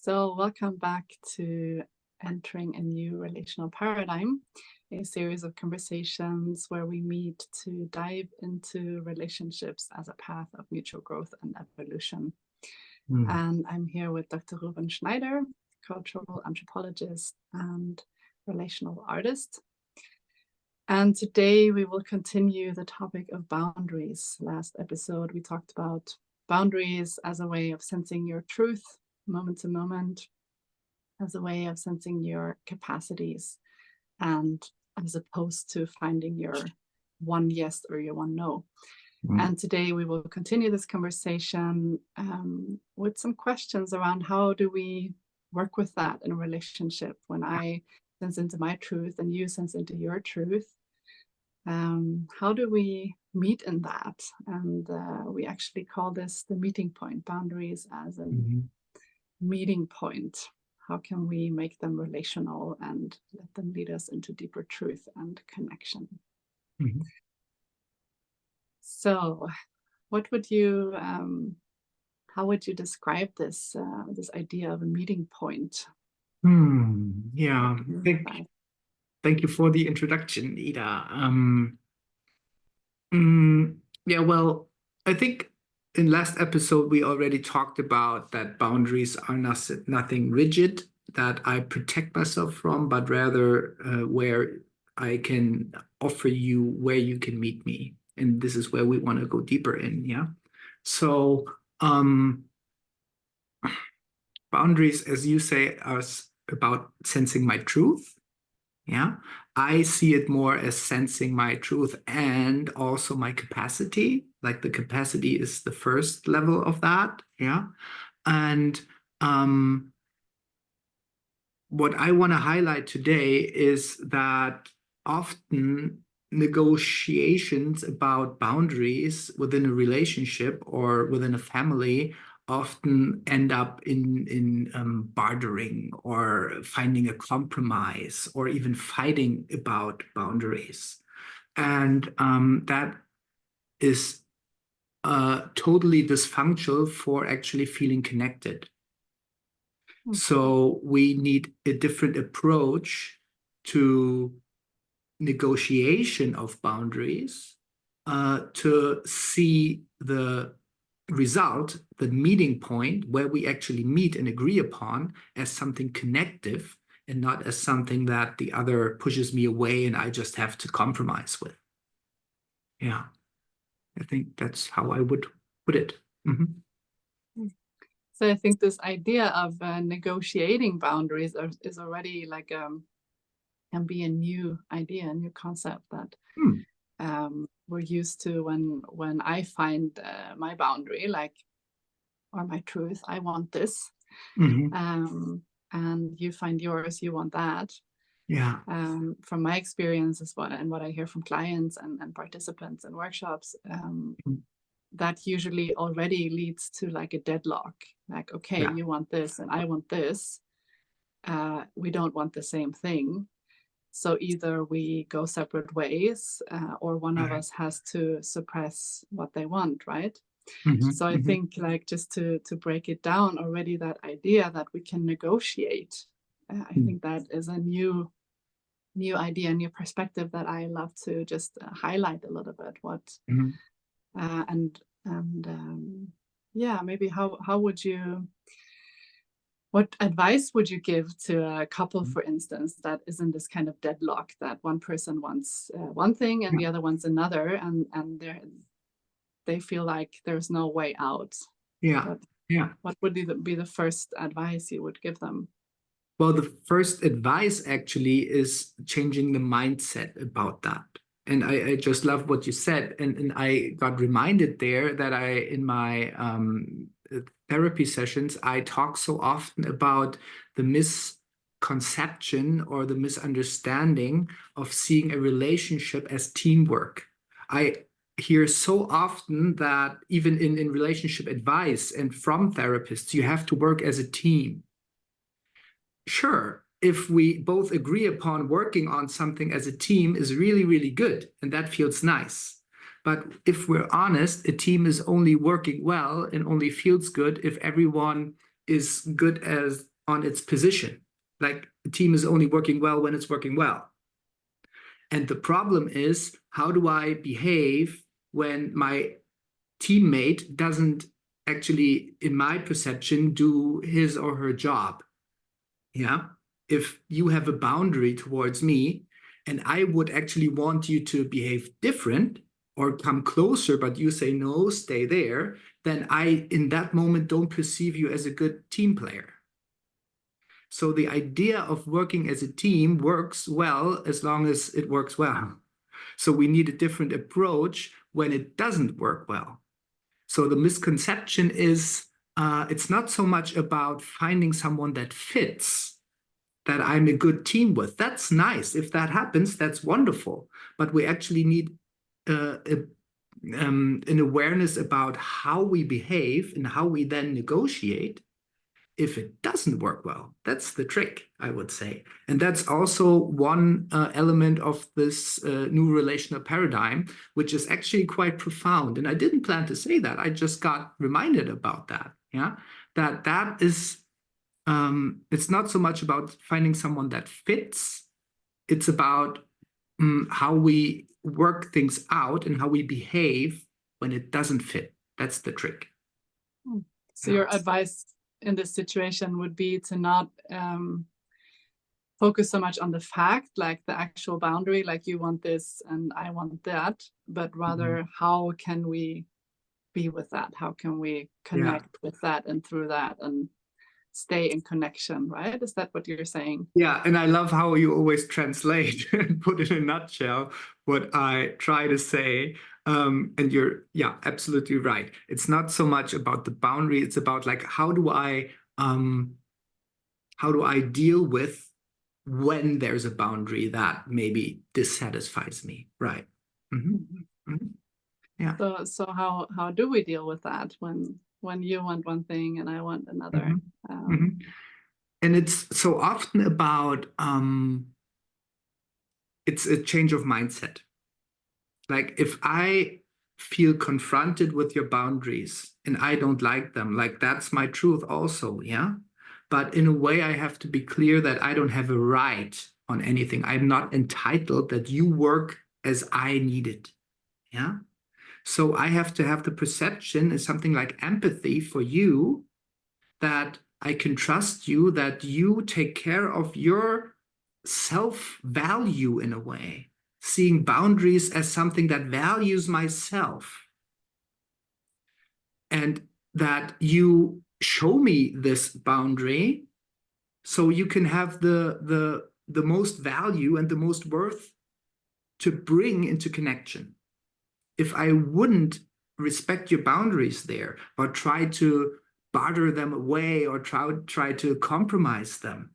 So welcome back to Entering a New Relational Paradigm, a series of conversations where we meet to dive into relationships as a path of mutual growth and evolution. And I'm here with Dr. Rouven Schneider, cultural anthropologist and relational artist. And today we will continue the topic of boundaries. Last episode, we talked about boundaries as a way of sensing your truth moment to moment, as a way of sensing your capacities, and as opposed to finding your one yes or your one no. And today we will continue this conversation with some questions around how do we work with that in a relationship when I sense into my truth and you sense into your truth. How do we meet in that? And we actually call this the meeting point, boundaries as a meeting point. How can we make them relational and let them lead us into deeper truth and connection? So what would you, how would you describe this, this idea of a meeting point? Yeah, thank you for the introduction, Ida. Yeah, well, I think in last episode, we already talked about that boundaries are nothing rigid that I protect myself from, but rather where I can offer you where you can meet me. And this is where we want to go deeper in, yeah? So boundaries, as you say, are about sensing my truth. Yeah, I see it more as sensing my truth and also my capacity. Like the capacity is the first level of that. Yeah. And what I want to highlight today is that often negotiations about boundaries within a relationship or within a family often end up in bartering or finding a compromise or even fighting about boundaries. And that is totally dysfunctional for actually feeling connected. So we need a different approach to negotiation of boundaries to see the result, the meeting point where we actually meet and agree upon as something connective and not as something that the other pushes me away and I just have to compromise with. Yeah, I think that's how I would put it. So I think this idea of negotiating boundaries is already like can be a new idea, a new concept that we're used to when I find my boundary, like, or my truth, I want this, and you find yours, you want that. Yeah. From my experience is what I hear from clients and participants in workshops, that usually already leads to like a deadlock. Like, okay, you want this and I want this. We don't want the same thing. So either we go separate ways or one of us has to suppress what they want, right? So I think like just to break it down already, that idea that we can negotiate, I think that is a new idea, new perspective that I love to just highlight a little bit. Yeah, maybe how would you, what advice would you give to a couple, for instance, that is in this kind of deadlock, that one person wants one thing and the other wants another, and they feel like there's no way out? What would be the first advice you would give them? Well, the first advice actually is changing the mindset about that. And I just love what you said. And I got reminded there that in my therapy sessions, I talk so often about the misconception or the misunderstanding of seeing a relationship as teamwork. I hear so often that even in relationship advice and from therapists, you have to work as a team. Sure, if we both agree upon working on something as a team is really, really good, and that feels nice. But if we're honest, a team is only working well and only feels good if everyone is good as on its position. Like a team is only working well when it's working well. And the problem is, how do I behave when my teammate doesn't actually, in my perception, do his or her job? Yeah. If you have a boundary towards me and I would actually want you to behave different or come closer, but you say, no, stay there, then I, in that moment, don't perceive you as a good team player. So the idea of working as a team works well as long as it works well. So we need a different approach when it doesn't work well. So the misconception is it's not so much about finding someone that fits, that I'm a good team with. That's nice. If that happens, that's wonderful. But we actually need an awareness about how we behave and how we then negotiate if it doesn't work well. That's the trick, I would say. And that's also one element of this new relational paradigm, which is actually quite profound. And I didn't plan to say that. I just got reminded about that. Yeah, that is, it's not so much about finding someone that fits. It's about how we work things out and how we behave when it doesn't fit. That's the trick. So your advice in this situation would be to not focus so much on the fact, like the actual boundary, like you want this and I want that, but rather how can we be with that? How can we connect with that and through that and stay in connection, right? Is that what you're saying? Yeah, and I love how you always translate and put in a nutshell what I try to say. And you're, yeah, absolutely right. It's not so much about the boundary. It's about like, how do I deal with when there's a boundary that maybe dissatisfies me, right? Yeah. So how do we deal with that when you want one thing and I want another? And it's so often about it's a change of mindset. Like if I feel confronted with your boundaries and I don't like them, like that's my truth also, yeah? But in a way, I have to be clear that I don't have a right on anything. I'm not entitled that you work as I need it, yeah? So I have to have the perception is something like empathy for you, that I can trust you, that you take care of your self-value in a way, seeing boundaries as something that values myself, and that you show me this boundary so you can have the most value and the most worth to bring into connection. If I wouldn't respect your boundaries there or try to barter them away or try to compromise them,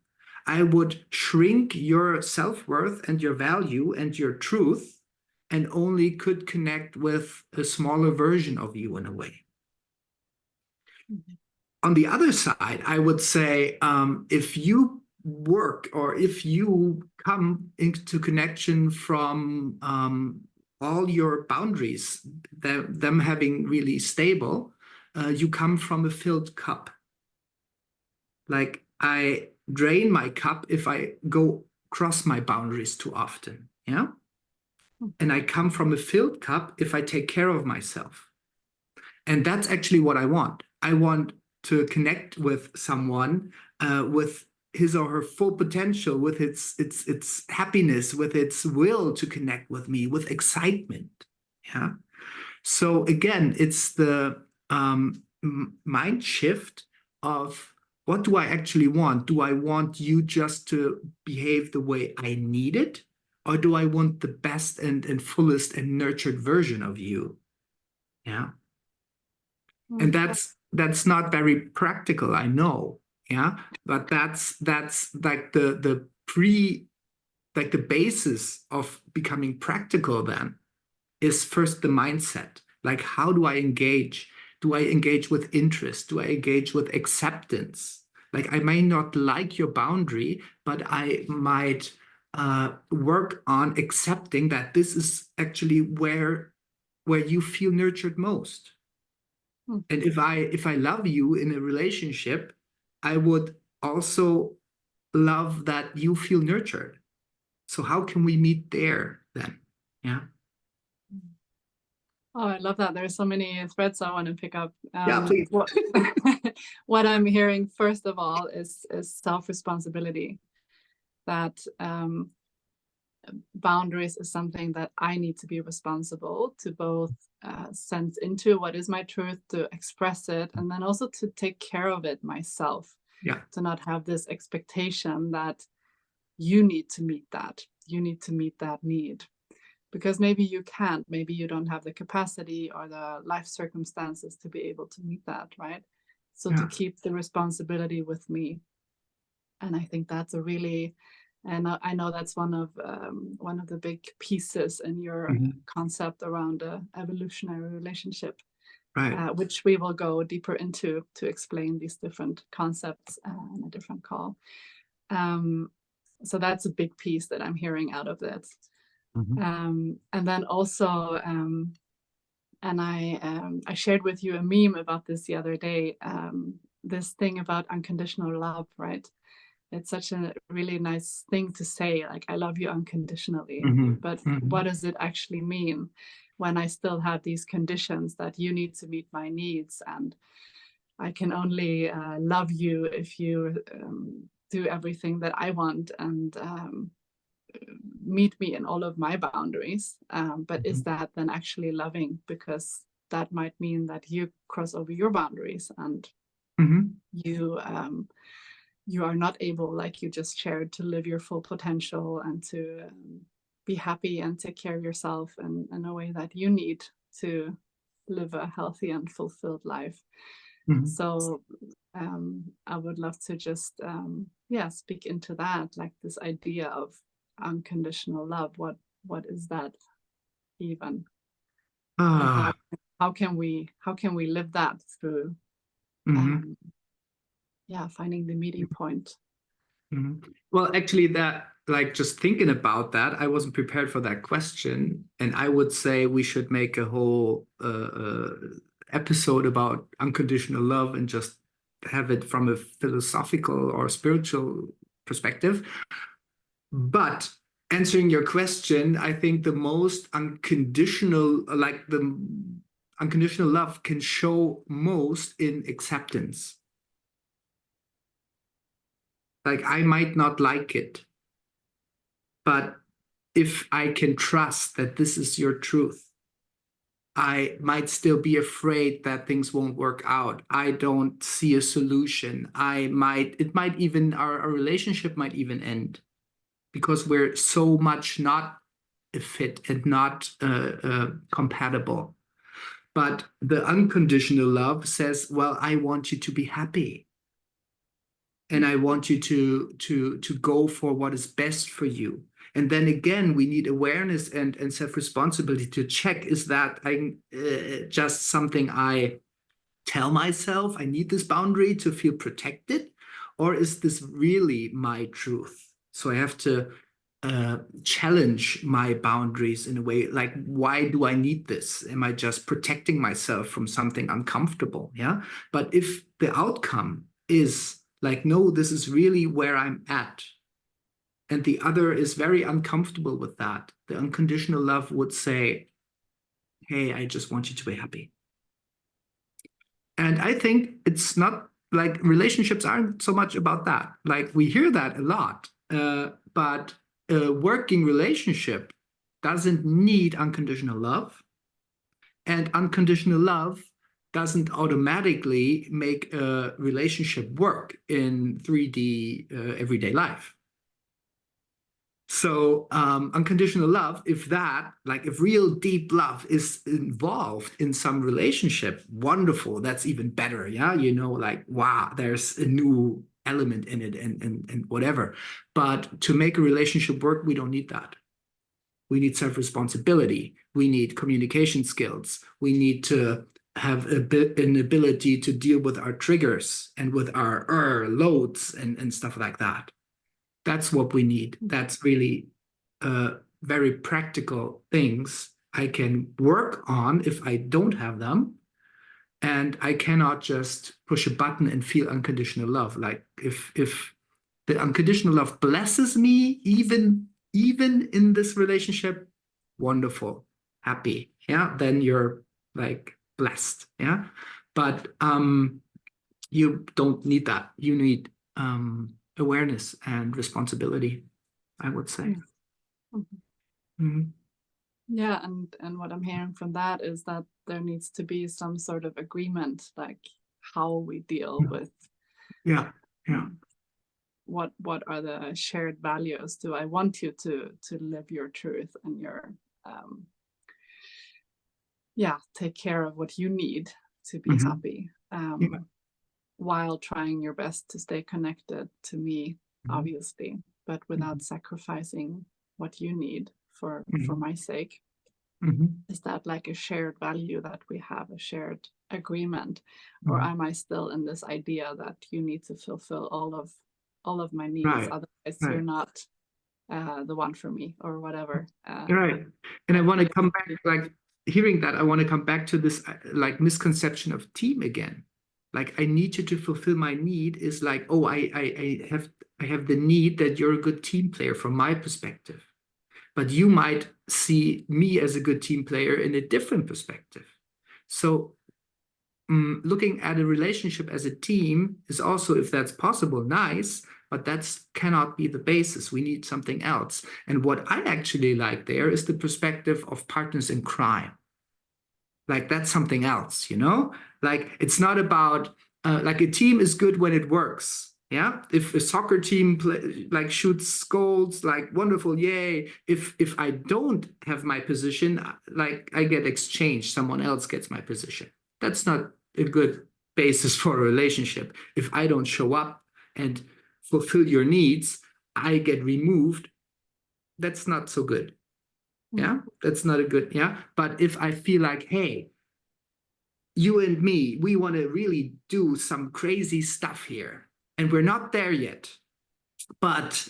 I would shrink your self-worth and your value and your truth and only could connect with a smaller version of you in a way. On the other side, I would say if you work or if you come into connection from all your boundaries, them having really stable, you come from a filled cup. Like I drain my cup if I go cross my boundaries too often, yeah? And I come from a filled cup if I take care of myself. And that's actually what I want. I want to connect with someone with his or her full potential, with its happiness, with its will to connect with me, with excitement. Yeah. So again, it's the mind shift of what do I actually want? Do I want you just to behave the way I need it? Or do I want the best and fullest and nurtured version of you? Yeah. And that's not very practical, I know. Yeah. But that's like the basis of becoming practical then is first the mindset. Like, how do I engage? Do I engage with interest? Do I engage with acceptance? Like, I may not like your boundary, but I might work on accepting that this is actually where you feel nurtured most. And if I love you in a relationship, I would also love that you feel nurtured. So how can we meet there then? Yeah. Oh, I love that. There's so many threads I want to pick up. Yeah, please. What I'm hearing, first of all, is self-responsibility. That boundaries is something that I need to be responsible to both sense into what is my truth, to express it, and then also to take care of it myself. Yeah. To not have this expectation that you need to meet that. You need to meet that need. Because maybe you can't, maybe you don't have the capacity or the life circumstances to be able to meet that, right? So to keep the responsibility with me. And I think that's a really, and I know that's one of the big pieces in your concept around the evolutionary relationship, right. Which we will go deeper into to explain these different concepts in a different call. So that's a big piece that I'm hearing out of that. And then also, and I shared with you a meme about this the other day, this thing about unconditional love, right? It's such a really nice thing to say, like, I love you unconditionally. But what does it actually mean when I still have these conditions that you need to meet my needs, and I can only love you if you do everything that I want and meet me in all of my boundaries. But is that then actually loving? Because that might mean that you cross over your boundaries and you are not able, like you just shared, to live your full potential and to be happy and take care of yourself in a way that you need to live a healthy and fulfilled life. So I would love to just speak into that, like this idea of unconditional love. What is that even? And how can we live that through finding the meeting point? Well, actually, that, like, just thinking about that, I wasn't prepared for that question, and I would say we should make a whole episode about unconditional love and just have it from a philosophical or spiritual perspective. But answering your question, I think the most unconditional, like the unconditional love can show most in acceptance. Like, I might not like it, but if I can trust that this is your truth, I might still be afraid that things won't work out. I don't see a solution. It might even, our relationship might even end because we're so much not a fit and not compatible. But the unconditional love says, well, I want you to be happy. And I want you to go for what is best for you. And then again, we need awareness and self-responsibility to check, is that just something I tell myself I need this boundary to feel protected? Or is this really my truth? So I have to challenge my boundaries in a way, like, why do I need this? Am I just protecting myself from something uncomfortable? Yeah. But if the outcome is like, no, this is really where I'm at, and the other is very uncomfortable with that, the unconditional love would say, hey, I just want you to be happy. And I think it's not like, relationships aren't so much about that. Like, we hear that a lot, but a working relationship doesn't need unconditional love. And unconditional love doesn't automatically make a relationship work in 3D everyday life. So unconditional love, if real deep love is involved in some relationship, wonderful, that's even better. Yeah, like, wow, there's a new element in it and whatever. But to make a relationship work, we don't need that. We need self-responsibility. We need communication skills. We need to have an ability to deal with our triggers and with our loads and stuff like that. That's what we need. That's really very practical things I can work on if I don't have them. And I cannot just push a button and feel unconditional love. Like if the unconditional love blesses me, even in this relationship, wonderful, happy. Yeah, then you're like blessed. Yeah. But you don't need that. You need awareness and responsibility, I would say. Mhm. Mhm. Yeah, and what I'm hearing from that is that there needs to be some sort of agreement, like how we deal with Yeah. Yeah. what are the shared values. Do I want you to live your truth and your take care of what you need to be Mhm. happy, Yeah. while trying your best to stay connected to me, Mhm. obviously, but without sacrificing what you need for Mhm. my sake. Mhm. Is that like a shared value that we have, a shared agreement, or Mhm. am I still in this idea that you need to fulfill all of my needs, Right. otherwise you're Right. not the one for me, or whatever? Right. And I How want can to it come back, be? like hearing that, I want to come back to this like misconception of team again. Like I need you to fulfill my need is like, oh, I have the need that you're a good team player from my perspective. But you might see me as a good team player in a different perspective. So looking at a relationship as a team is also, if that's possible, nice, but that's cannot be the basis. We need something else. And what I actually like there is the perspective of partners in crime. Like that's something else, you know? Like it's not about like a team is good when it works. Yeah. If a soccer team like shoots goals, like wonderful, yay. If I don't have my position, like I get exchanged, someone else gets my position. That's not a good basis for a relationship. If I don't show up and fulfill your needs, I get removed. That's not so good. Mm. Yeah. That's not a good, yeah. But if I feel like, hey, you and me, we want to really do some crazy stuff here. And we're not there yet. But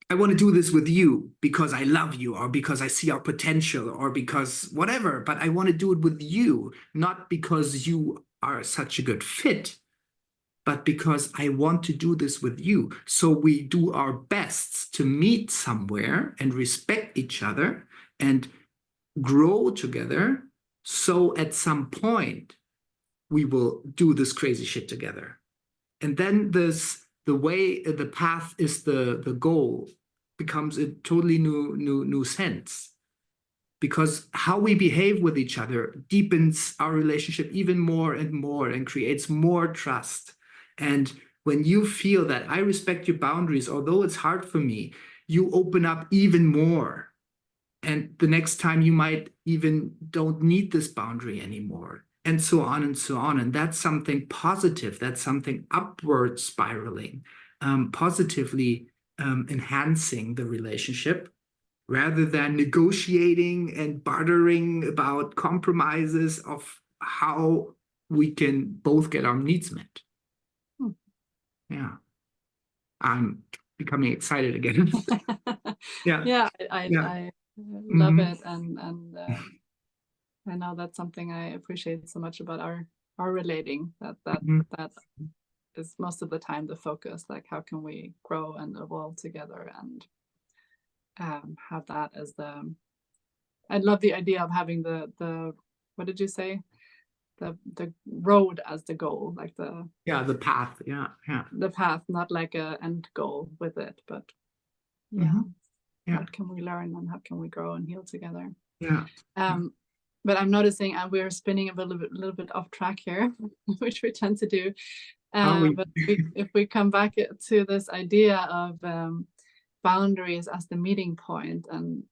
I want to do this with you because I love you or because I see our potential or because whatever. But I want to do it with you, not because you are such a good fit, but because I want to do this with you. So we do our best to meet somewhere and respect each other and grow together. So at some point, we will do this crazy shit together. And then the way, the path is the goal becomes a totally new sense, because how we behave with each other deepens our relationship even more and more and creates more trust. And when you feel that I respect your boundaries, although it's hard for me, you open up even more, and the next time you might even don't need this boundary anymore, and so on and so on. And that's something positive, that's something upward spiraling, positively enhancing the relationship, rather than negotiating and bartering about compromises of how we can both get our needs met. Hmm. Yeah, I'm becoming excited again. Yeah. Yeah, Yeah. I love Mhm. it, and I know that's something I appreciate so much about our relating, Mhm. that is most of the time the focus, like how can we grow and evolve together, and have that as the. I love the idea of having the what did you say, the road as the goal, like Yeah, the path. Yeah, yeah. the path, not like a end goal with it, but yeah, Mhm. Yeah, what can we learn and how can we grow and heal together. yeah. Yeah. But I'm noticing we're spinning a little bit off track here, which we tend to do. Are we? But if we come back to this idea of boundaries as the meeting point, and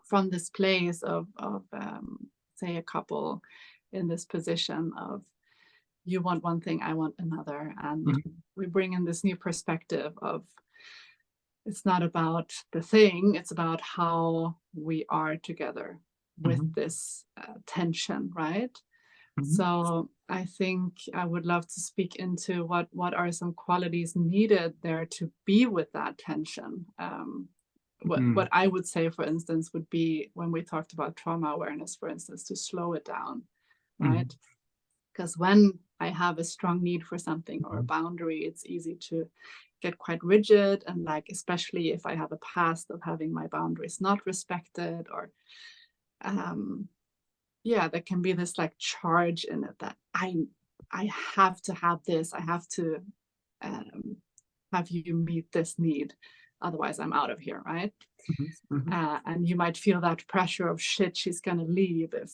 from this place of say a couple in this position of you want one thing, I want another, and Mhm. we bring in this new perspective of it's not about the thing, it's about how we are together with Mhm. this tension, right? Mhm. So I think I would love to speak into what are some qualities needed there to be with that tension. What Mhm. I would say, for instance, would be when we talked about trauma awareness, for instance, to slow it down. right? Because when I have a strong need for something or a boundary, it's easy to get quite rigid, and like, especially if I have a past of having my boundaries not respected, or yeah, there can be this like charge in it that I have to have this, I have to have you meet this need, otherwise I'm out of here, right? And you might feel that pressure of shit, she's gonna leave if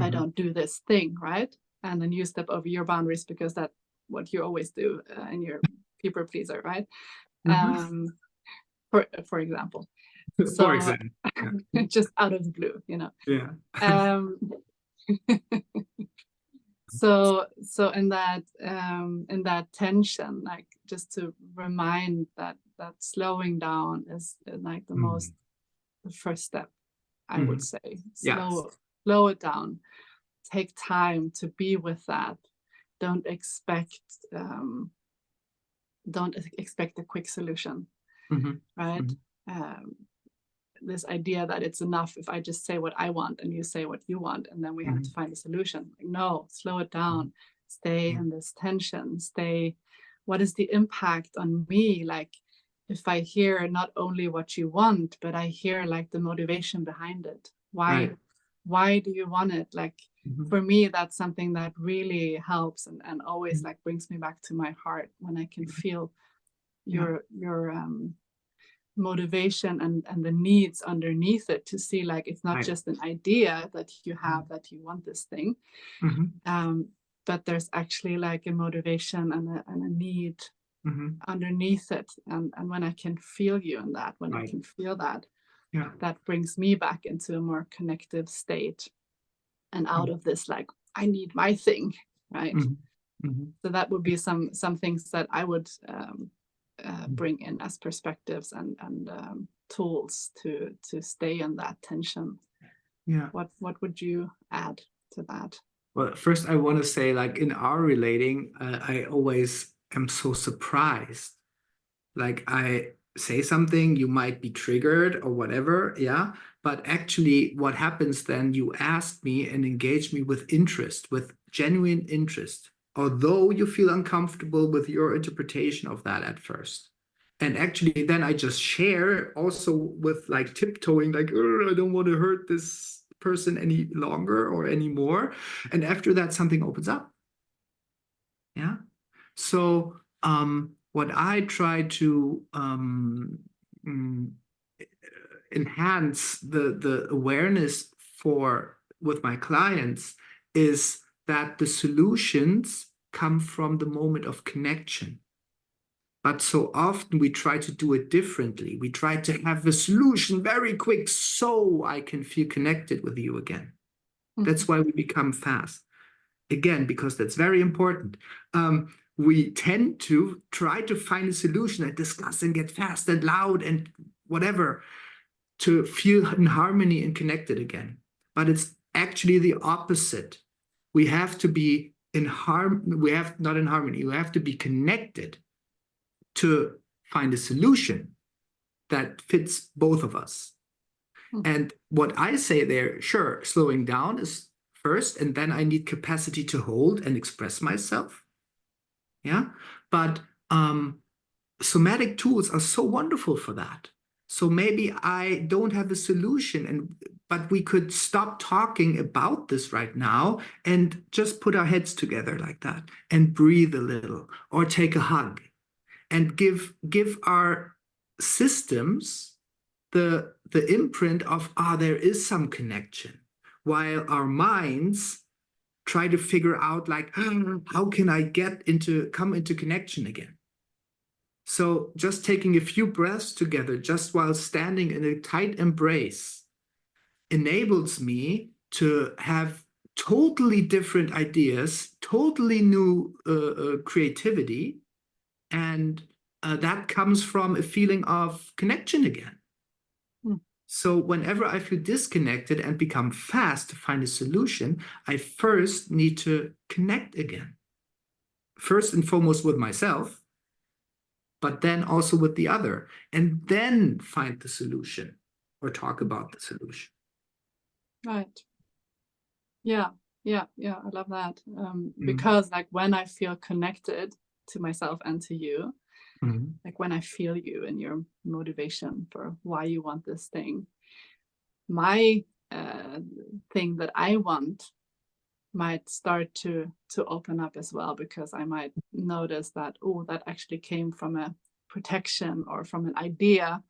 I don't do this thing, right? And then you step over your boundaries because that's what you always do, and you're people pleaser, right? For example. So, for example, just out of the blue, you know. Yeah. So in that tension, like, just to remind that slowing down is like the first step, I would say. Slow it down. Take time to be with that. Don't expect a quick solution, right? This idea that it's enough if I just say what I want and you say what you want, and then we have to find a solution. Like, no, slow it down. Stay in this tension. What is the impact on me? Like, if I hear not only what you want, but I hear like the motivation behind it. Why do you want it? Like, for me, that's something that really helps and always like brings me back to my heart, when I can feel your motivation and the needs underneath it, to see like it's not just an idea that you have, that you want this thing, but there's actually like a motivation and a need underneath it. And when I can feel you in that, when I can feel that, that brings me back into a more connective state, and out of this like, I need my thing, right? So that would be some things that I would bring in as perspectives and tools to stay in that tension. What would you add to that? Well, first I want to say, like, in our relating, I always am so surprised. Like, I say something, you might be triggered or whatever, but actually what happens then, you ask me and engage me with interest, with genuine interest, although you feel uncomfortable with your interpretation of that at first. And actually then I just share also with like tiptoeing, like, I don't want to hurt this person any longer or anymore. And after that, something opens up. So what I try to enhance the awareness for with my clients is that the solutions come from the moment of connection. But so often we try to do it differently. We try to have the solution very quick so I can feel connected with you again. That's why we become fast. Again, because that's very important. We tend to try to find a solution and discuss and get fast and loud and whatever to feel in harmony and connected again. But it's actually the opposite. We have to be not in harmony. We have to be connected to find a solution that fits both of us. And what I say there, sure, slowing down is first, and then I need capacity to hold and express myself. But somatic tools are so wonderful for that. So maybe I don't have a solution, but we could stop talking about this right now and just put our heads together like that and breathe a little, or take a hug, and give our systems the imprint of, there is some connection, while our minds try to figure out, like, how can I come into connection again? So just taking a few breaths together, just while standing in a tight embrace, enables me to have totally different ideas, totally new creativity, and that comes from a feeling of connection again. So whenever I feel disconnected and become fast to find a solution, I first need to connect again. First and foremost with myself, but then also with the other, and then find the solution or talk about the solution. Right. Yeah. Yeah, I love that. Because like when I feel connected to myself and to you, like when I feel you and your motivation for why you want this thing, my thing that I want might start to open up as well, because I might notice that, oh, that actually came from a protection or from an idea.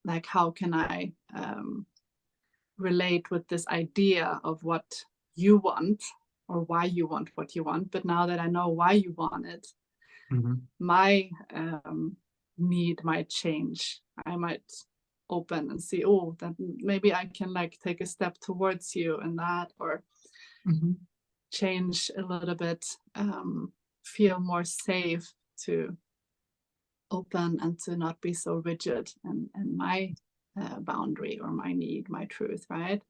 Like how can I relate with this idea of what you want or why you want what you want? But now that I know why you want it, my need might change. I might open and see, oh, that maybe I can like take a step towards you in that, or change a little bit, feel more safe to open and to not be so rigid and my boundary or my need, my truth, right?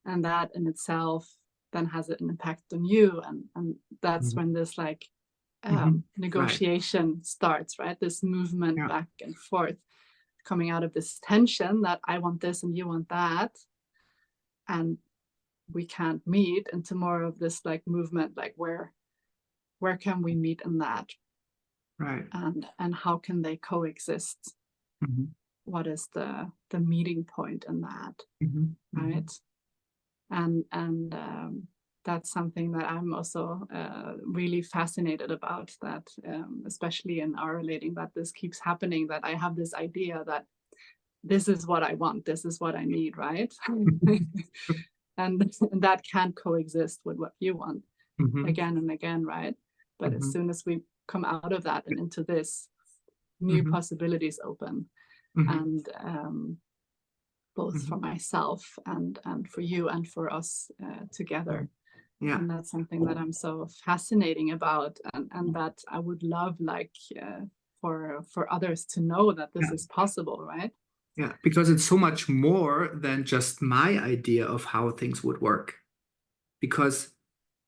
And that in itself then has an impact on you, and that's when this like negotiation starts, right? This movement back and forth, coming out of this tension that I want this and you want that, and we can't meet, into more of this like movement, like where can we meet in that, right? And how can they coexist? What is the meeting point in that, right? And that's something that I'm also really fascinated about, that especially in our relating, that this keeps happening, that I have this idea that this is what I want, this is what I need, right? and that can't coexist with what you want again and again, right? But as soon as we come out of that and into this, new possibilities open, and both for myself and for you and for us together. And that's something that I'm so fascinating about, and that I would love like for others to know that this is possible, right? Yeah, because it's so much more than just my idea of how things would work. Because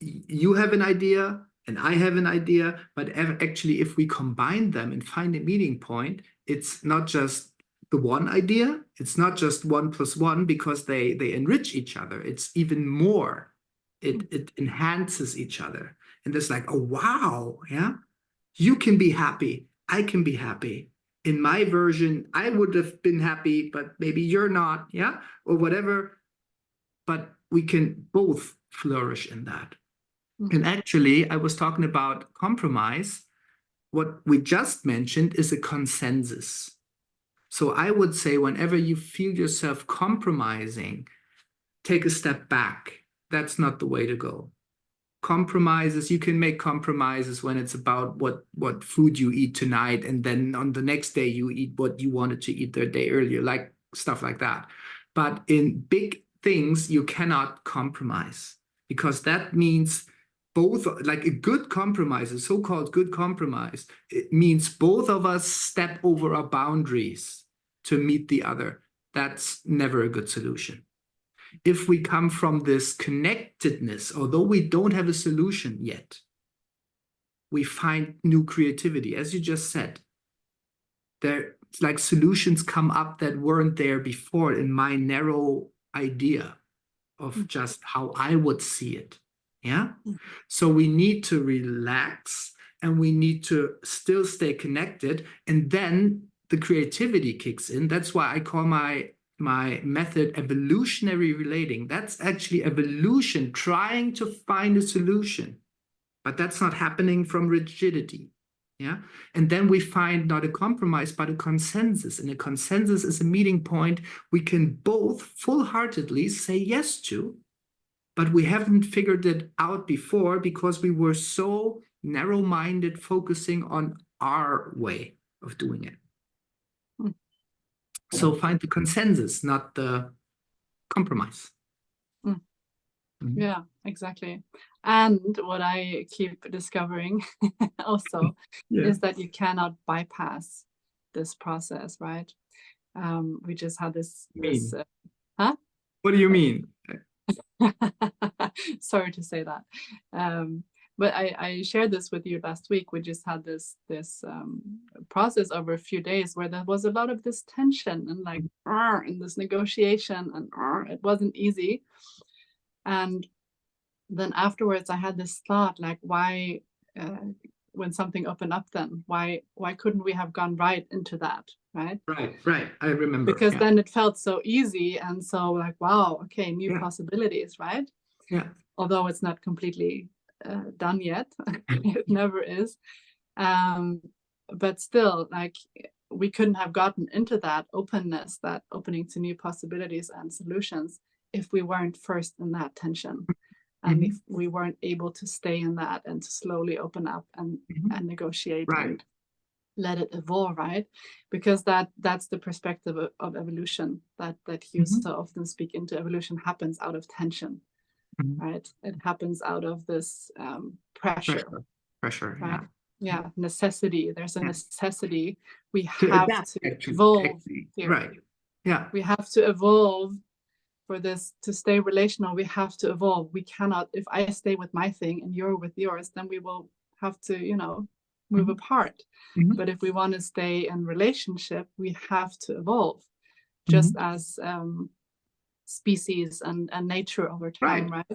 you have an idea and I have an idea, but actually if we combine them and find a meeting point, it's not just the one idea, it's not just 1 + 1, because they enrich each other. It's even more. It enhances each other. And it's like, oh, wow, yeah, you can be happy, I can be happy. In my version, I would have been happy, but maybe you're not, yeah, or whatever. But we can both flourish in that. And actually, I was talking about compromise. What we just mentioned is a consensus. So I would say whenever you feel yourself compromising, take a step back. That's not the way to go. Compromises, you can make compromises when it's about what food you eat tonight, and then on the next day you eat what you wanted to eat the day earlier, like stuff like that. But in big things, you cannot compromise, because that means both, like a good compromise, a so-called good compromise, it means both of us step over our boundaries to meet the other. That's never a good solution. If we come from this connectedness, although we don't have a solution yet, we find new creativity. As you just said, there, like, solutions come up that weren't there before in my narrow idea of just how I would see it. Yeah. So we need to relax, and we need to still stay connected, and then the creativity kicks in. That's why I call my method evolutionary relating. That's actually evolution trying to find a solution, but that's not happening from rigidity. Yeah. And then we find not a compromise, but a consensus. And a consensus is a meeting point we can both full-heartedly say yes to, but we haven't figured it out before because we were so narrow-minded, focusing on our way of doing it. So find the consensus, not the compromise. Yeah, exactly. And what I keep discovering also is that you cannot bypass this process, right? We just had this huh? What do you mean? Sorry to say that. But I shared this with you last week. We just had this process over a few days where there was a lot of this tension and like and this negotiation, and it wasn't easy. And then afterwards I had this thought, like, why, when something opened up, then why couldn't we have gone right into that, right? Right. I remember. Because Yeah. then it felt so easy, and so like, wow, okay, new Yeah. possibilities, right? Yeah. Although it's not completely done yet. It never is. But still, like, we couldn't have gotten into that openness, that opening to new possibilities and solutions, if we weren't first in that tension. And if we weren't able to stay in that and to slowly open up and negotiate and let it evolve, right? Because that's the perspective of evolution that you so often speak into. Evolution happens out of tension, right? It happens out of this pressure, right? Yeah, necessity. There's a necessity. We have adapt, to actually. evolve here. Right. Yeah. We have to evolve for this to stay relational. We have to evolve. We cannot, if I stay with my thing and you're with yours, then we will have to, move apart. But if we want to stay in relationship, we have to evolve, just as species and nature over time, right?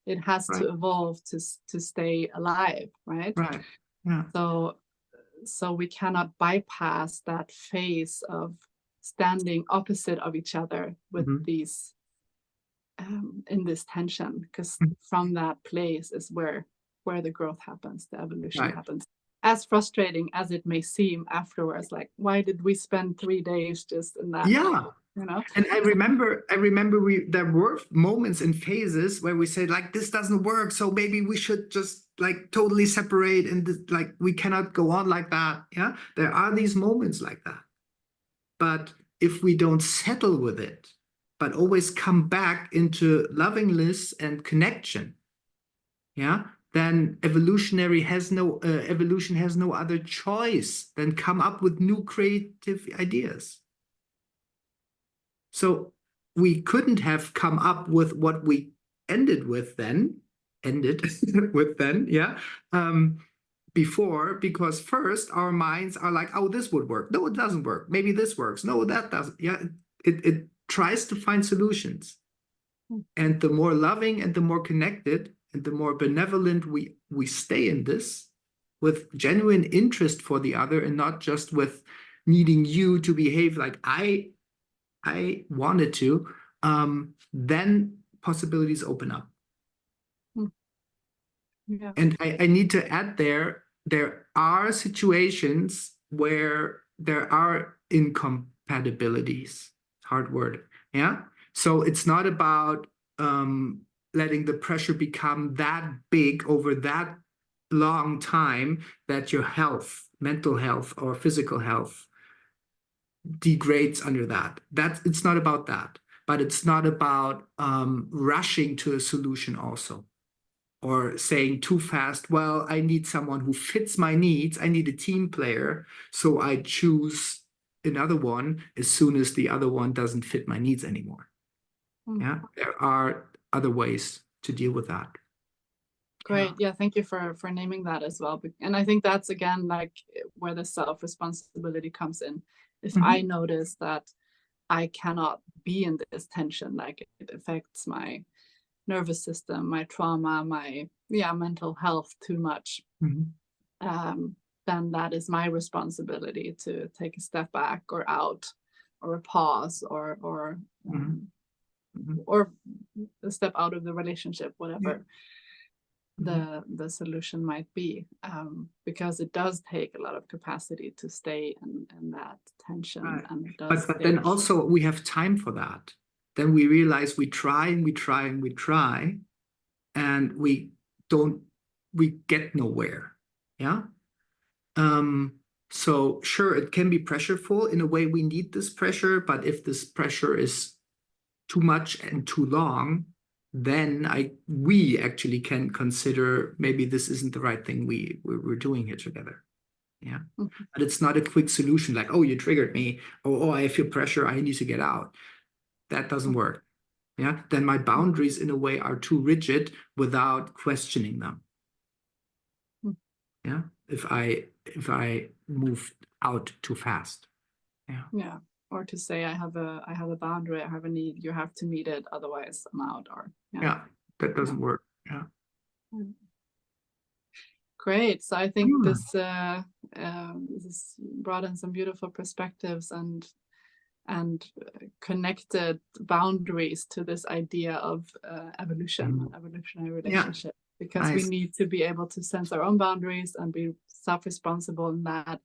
It has to evolve to stay alive, right? Right. Yeah. So we cannot bypass that phase of standing opposite of each other with these in this tension, because from that place is where the growth happens, the evolution happens. As frustrating as it may seem afterwards, like, why did we spend 3 days just in that? Yeah. And I remember there were moments and phases where we said, like, this doesn't work, so maybe we should just like totally separate, and like we cannot go on like that. Yeah, there are these moments like that. But if we don't settle with it, but always come back into lovingness and connection, yeah, then evolution has no other choice than come up with new creative ideas. So we couldn't have come up with what we ended with then, yeah, before, because first our minds are like, oh, this would work. No, it doesn't work. Maybe this works. No, that doesn't. Yeah, it tries to find solutions. And the more loving and the more connected and the more benevolent we stay in this, with genuine interest for the other and not just with needing you to behave like I wanted to, then possibilities open up. Yeah. And I need to add there are situations where there are incompatibilities. Hard word. Yeah. So it's not about letting the pressure become that big over that long time that your health, mental health or physical health, degrades under that. It's not about that. But it's not about rushing to a solution also, or saying too fast, well, I need someone who fits my needs. I need a team player. So I choose another one as soon as the other one doesn't fit my needs anymore. Yeah, there are other ways to deal with that. Great. Yeah, thank you for naming that as well. And I think that's, again, like where the self-responsibility comes in. If I notice that I cannot be in this tension, like it affects my nervous system, my trauma, my mental health too much, then that is my responsibility to take a step back or out, or a pause, or a step out of the relationship, whatever the solution might be, because it does take a lot of capacity to stay in that tension. And it does but then also we have time for that. Then we realize we try and we try and we try, and we get nowhere. Yeah. So sure, it can be pressureful. In a way, we need this pressure, but if this pressure is too much and too long, then we actually can consider maybe this isn't the right thing we're doing here together. Yeah. But it's not a quick solution like, oh, you triggered me. Oh, I feel pressure. I need to get out. That doesn't work. Yeah. Then my boundaries in a way are too rigid without questioning them. Yeah. If I move out too fast. Yeah. Yeah. Or to say, I have a boundary, I have a need, you have to meet it, otherwise I'm out. Or yeah. that doesn't work. Yeah. Great. So I think this this brought in some beautiful perspectives and connected boundaries to this idea of evolutionary relationship, because we need to be able to sense our own boundaries and be self-responsible in that.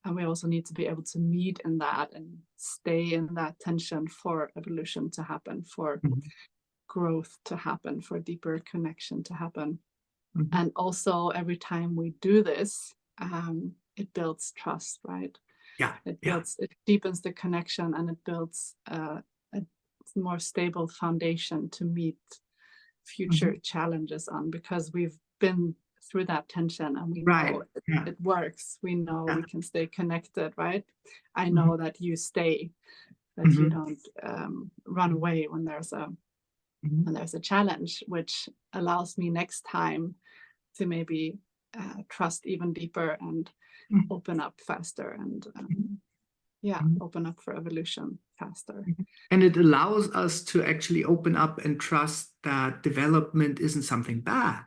And we also need to be able to meet in that and stay in that tension for evolution to happen, for growth to happen, for deeper connection to happen. And also every time we do this, it builds trust, right? It deepens the connection, and it builds a more stable foundation to meet future challenges on, because we've been through that tension and we know it works. We know we can stay connected, right? I know that you stay, that you don't run away when there's a challenge, which allows me next time to maybe trust even deeper and open up faster and open up for evolution faster. And it allows us to actually open up and trust that development isn't something bad.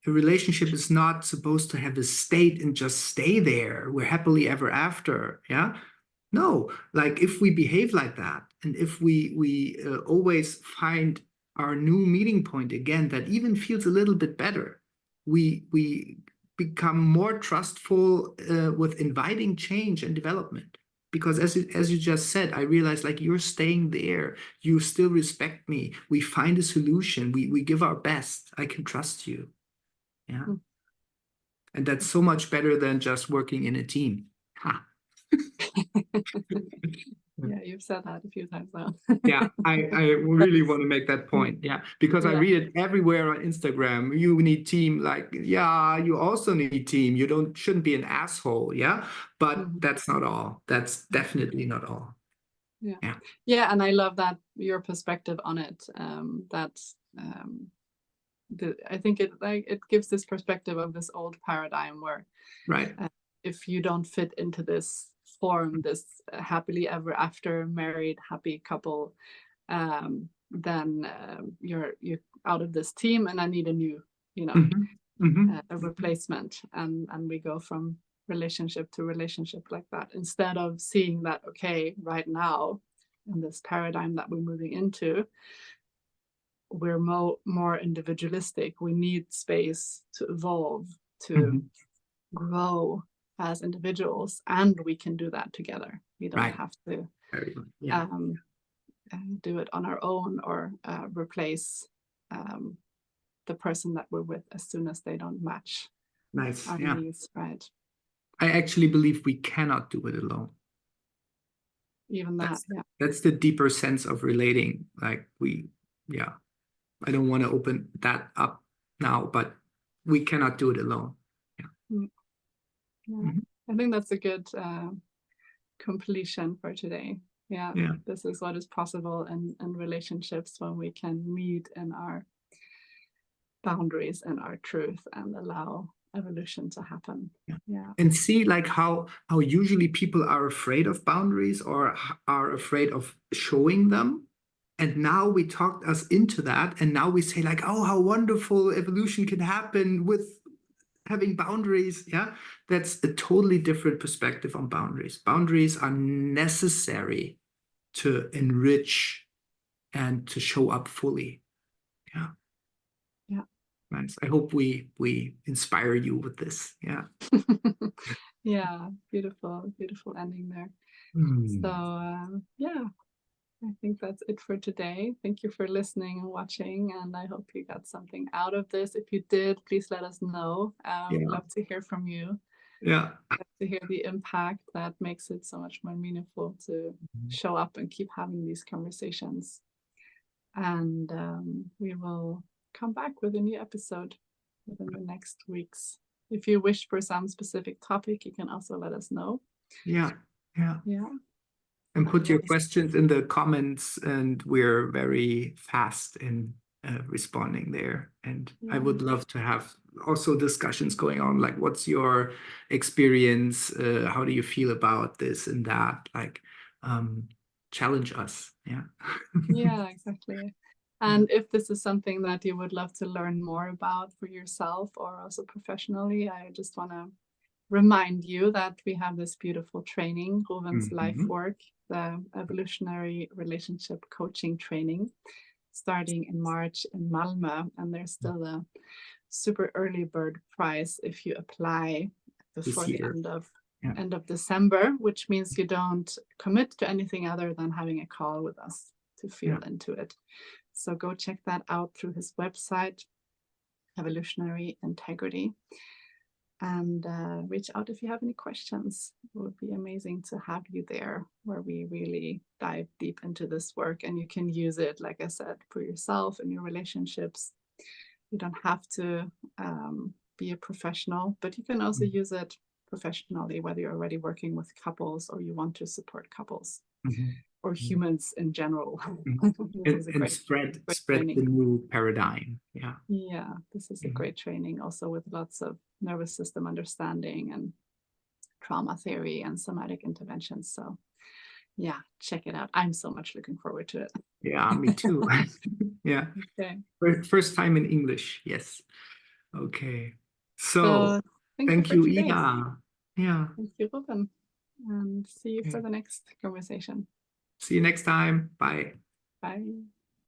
A relationship is not supposed to have a state and just stay there. We're happily ever after. Yeah. No, like if we behave like that, and if we always find our new meeting point again, that even feels a little bit better, we become more trustful with inviting change and development. Because as you just said, I realized, like, you're staying there. You still respect me. We find a solution. We give our best. I can trust you. Yeah. And that's so much better than just working in a team. Ha. Yeah, you've said that a few times now. Yeah, I really want to make that point. Yeah, because I read it everywhere on Instagram. You need team. Like, yeah, you also need team. You shouldn't be an asshole. Yeah, but that's not all. That's definitely not all. Yeah, and I love that your perspective on it. I think it gives this perspective of this old paradigm where if you don't fit into this form, this happily ever after married happy couple, then you're out of this team, and I need a new, a replacement, and we go from relationship to relationship like that, instead of seeing that, okay, right now in this paradigm that we're moving into, we're more individualistic. We need space to evolve, to grow as individuals, and we can do that together. We don't have to do it on our own, or replace the person that we're with as soon as they don't match our needs, right? I actually believe we cannot do it alone. Even that's the deeper sense of relating. Like I don't want to open that up now, but we cannot do it alone. I think that's a good completion for today. This is what is possible in relationships when we can meet in our boundaries and our truth and allow evolution to happen. And see, like, how usually people are afraid of boundaries or are afraid of showing them. And now we talked us into that, and now we say, like, oh, how wonderful evolution can happen with having boundaries. Yeah, that's a totally different perspective on boundaries. Boundaries are necessary to enrich and to show up fully. Nice. I hope we inspire you with this. Beautiful ending there. So I think that's it for today. Thank you for listening and watching, and I hope you got something out of this. If you did, please let us know. We'd love to hear from you. Love to hear the impact. That makes it so much more meaningful to show up and keep having these conversations. And we will come back with a new episode within the next weeks. If you wish for some specific topic, you can also let us know. And put your questions in the comments, and we're very fast in responding there. And I would love to have also discussions going on, like, what's your experience? How do you feel about this and that? Like, challenge us. Yeah, exactly. And if this is something that you would love to learn more about for yourself or also professionally, I just want to remind you that we have this beautiful training, Rouven's Life Work, the Evolutionary Relationship Coaching Training, starting in March in Malmö. And there's still a super early bird price if you apply before the end of December, which means you don't commit to anything other than having a call with us to feel into it. So go check that out through his website, Evolutionary Integrity, and reach out if you have any questions. It would be amazing to have you there, where we really dive deep into this work, and you can use it, like I said, for yourself and your relationships. You don't have to be a professional, but you can also use it professionally, whether you're already working with couples or you want to support couples or humans in general. And spread the new paradigm. Yeah, this is a great training, also with lots of nervous system understanding and trauma theory and somatic interventions. So yeah, check it out. I'm so much looking forward to it. Yeah, me too. Yeah. Okay. First time in English. Yes. Okay. So thank you, Ida. Yeah. Thank you, Rouven. And see you for the next conversation. See you next time. Bye. Bye.